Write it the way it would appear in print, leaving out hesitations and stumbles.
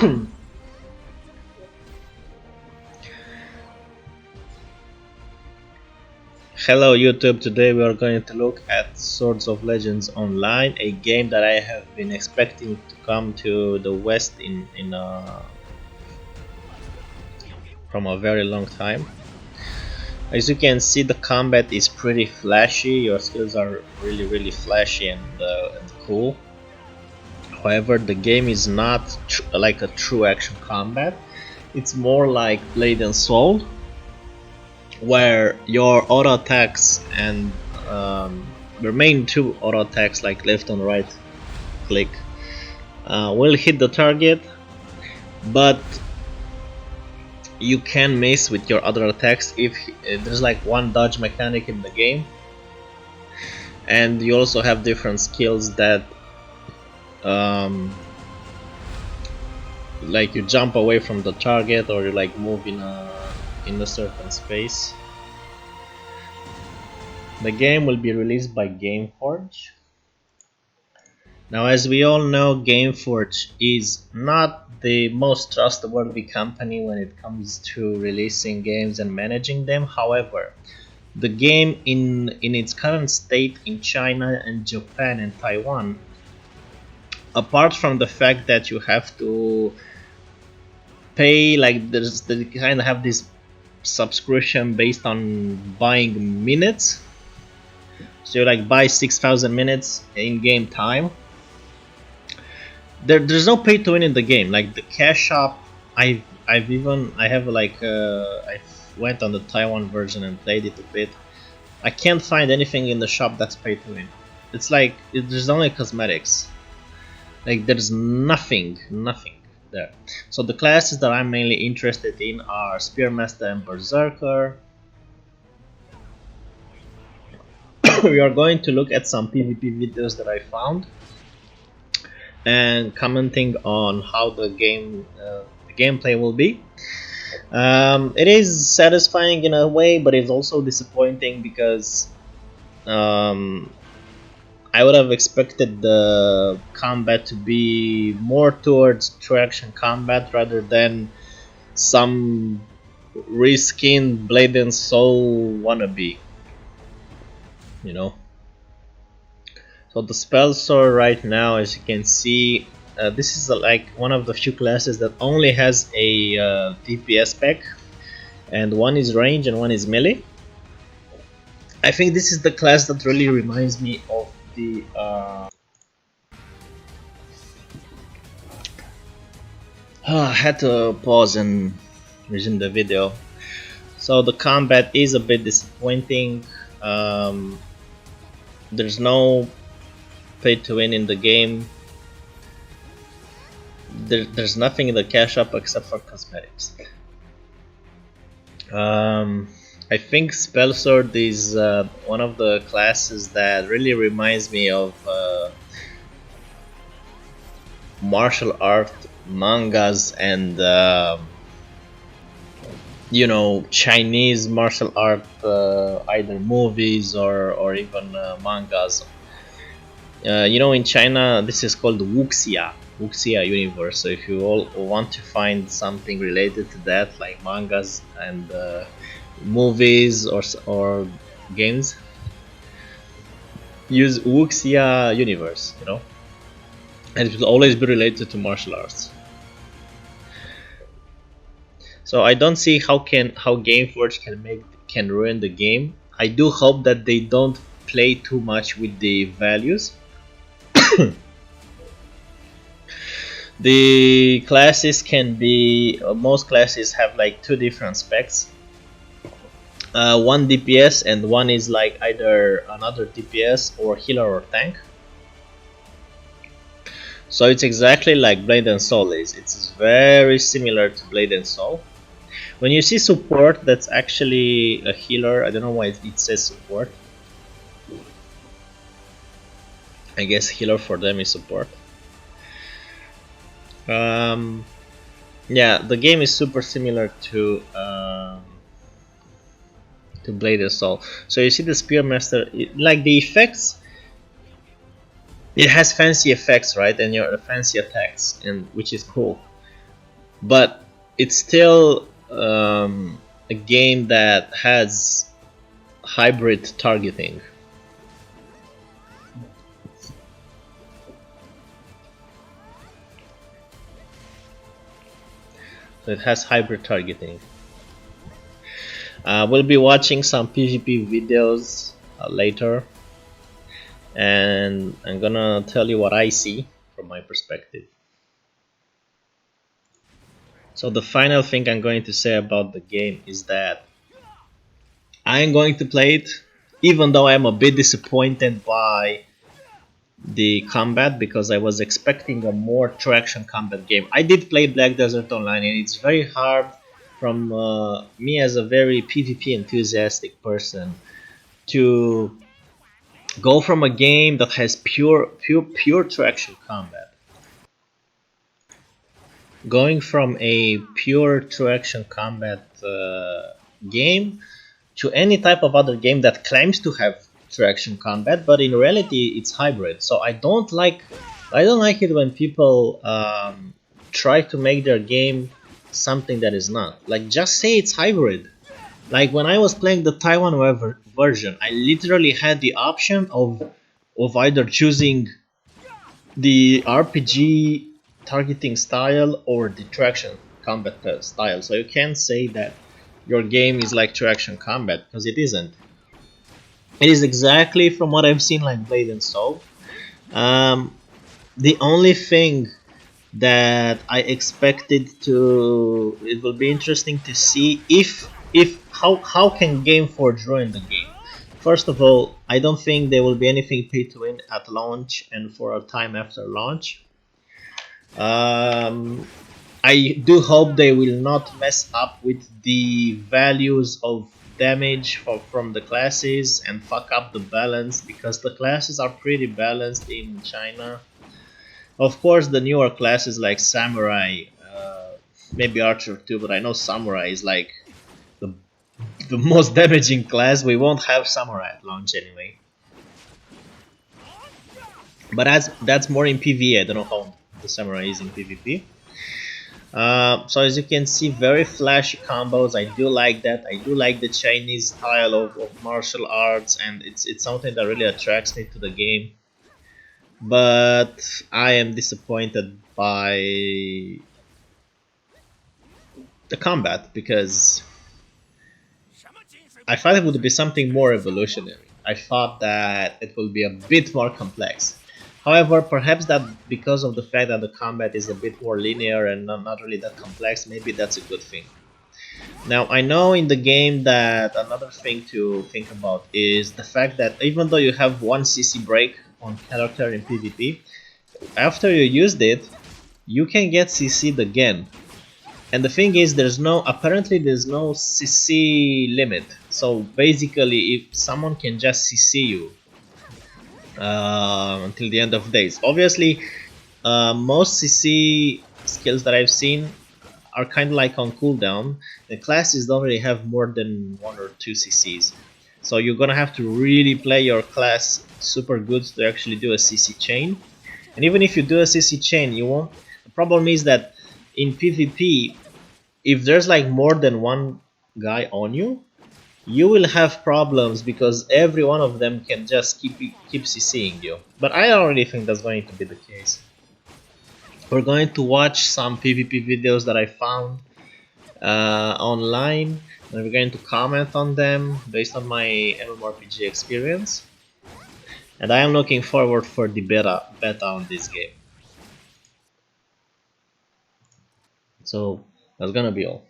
Hello YouTube, today we are going to look at Swords of Legends Online, a game that I have been expecting to come to the West from a very long time. As you can see, the combat is pretty flashy, your skills are really flashy and cool. However, the game is not like a true action combat, it's more like Blade and Soul, where your auto attacks and your main two auto attacks, like left and right click, will hit the target, but you can miss with your other attacks if there's like one dodge mechanic in the game. And you also have different skills that like you jump away from the target, or you like move in a certain space. The game will be released by Gameforge. Now, as we all know, Gameforge is not the most trustworthy company when it comes to releasing games and managing them. However, the game in its current state in China and Japan and Taiwan, apart from the fact that you have to pay, like they kind of have this subscription based on buying minutes, so you like buy 6,000 minutes in game time. There's no pay to win in the game. Like the cash shop, I have like I went on the Taiwan version and played it a bit. I can't find anything in the shop that's pay to win. It's like there's only cosmetics. Like there's nothing there. So the classes that I'm mainly interested in are Spearmaster and Berserker. We are going to look at some PvP videos that I found and commenting on how the gameplay will be. It is satisfying in a way, but it's also disappointing because I would have expected the combat to be more towards true action combat rather than some reskinned Blade and Soul wannabe, you know. So the spell sword right now, as you can see, this is like one of the few classes that only has a DPS spec, and one is range and one is melee. I think this is the class that really reminds me of the I had to pause and resume the video. So the combat is a bit disappointing. There's no pay to win in the game. There's nothing in the cash shop except for cosmetics. I think Spell Sword is one of the classes that really reminds me of martial art mangas and you know, Chinese martial art either movies or even mangas. You know, in China this is called Wuxia universe. So if you all want to find something related to that, like mangas and movies or games, use Wuxia universe, you know, and it will always be related to martial arts. So I don't see how Gameforge can ruin the game. I do hope that they don't play too much with the values. The classes can be most classes have like two different specs. One DPS and one is like either another DPS or healer or tank. So it's exactly like Blade and Soul is. It's very similar to Blade and Soul. When you see support, that's actually a healer. I don't know why it says support. I guess healer for them is support. Yeah, the game is super similar to Blade and Soul. So you see the Spearmaster, like the effects, it has fancy effects, right, and your fancy attacks, and which is cool. but it's still a game that has hybrid targeting. So it has hybrid targeting. We'll be watching some PvP videos later, and I'm gonna tell you what I see from my perspective. So the final thing I'm going to say about the game is that I'm going to play it, even though I'm a bit disappointed by the combat, because I was expecting a more traction combat game. I did play Black Desert Online, and it's very hard from me as a very PvP enthusiastic person to go from a game that has pure traction combat, going from a pure traction combat game to any type of other game that claims to have traction combat, but in reality it's hybrid. So I don't like it when people try to make their game something that is not. Like, just say it's hybrid. Like when I was playing the Taiwan version, I literally had the option of either choosing the RPG targeting style or the traction combat style. So you can't say that your game is like traction combat, because it isn't. It is exactly, from what I've seen, like Blade and Soul. The only thing that I expected to, it will be interesting to see if how can Gameforge ruin the game. First of all, I don't think there will be anything pay to win at launch and for a time after launch. I do hope they will not mess up with the values of damage from the classes and fuck up the balance, because the classes are pretty balanced in China. Of course, the newer classes like Samurai, maybe Archer too, but I know Samurai is like the, the most damaging class. We won't have Samurai at launch anyway. But that's more in PvE. I don't know how the Samurai is in PvP. So as you can see, very flashy combos. I do like that. I do like the Chinese style of martial arts, and it's something that really attracts me to the game. But I am disappointed by the combat, because I thought it would be something more evolutionary. I thought that it will be a bit more complex. However, perhaps that because of the fact that the combat is a bit more linear and not really that complex, maybe that's a good thing. Now, I know in the game that another thing to think about is the fact that even though you have one CC break on character in PvP, after you used it, you can get CC'd again. And the thing is, apparently there's no CC limit. So basically, if someone can just CC you until the end of days. Obviously, most CC skills that I've seen are kind of like on cooldown. The classes don't really have more than 1 or 2 CCs. So you're gonna have to really play your class super good to actually do a CC chain. And even if you do a CC chain, you won't. The problem is that in PvP, if there's like more than one guy on you, you will have problems because every one of them can just keep CCing you. But I don't really think that's going to be the case. We're going to watch some PvP videos that I found online, and we're going to comment on them based on my MMORPG experience. And I am looking forward for the beta on this game. So that's gonna be all.